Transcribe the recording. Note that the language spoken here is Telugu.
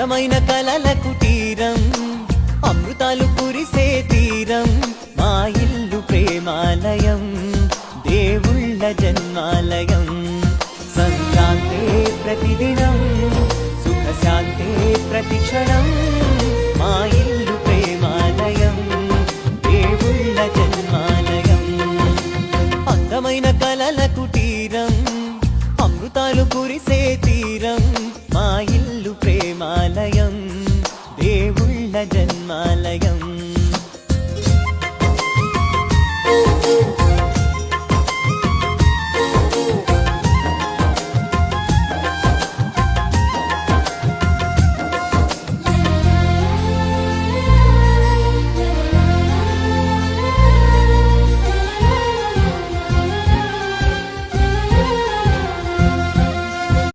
అందమైన కలల కుటీరం అమృతాలు కురిసే తీరం మా ఇల్లు ప్రేమాలయం దేవుళ్ళ జన్మాలయం సంక్రాంతే ప్రతిదినం సుఖశాంతే ప్రతిక్షణం మా ఇల్లు ప్రేమాలయం దేవుళ్ళ జన్మాలయం అందమైన కలల కుటీరం అమృతాలు కురిసే తీరం మా ఇల్లు ప్రేమాలయం దేవుళ్ళ జన్మ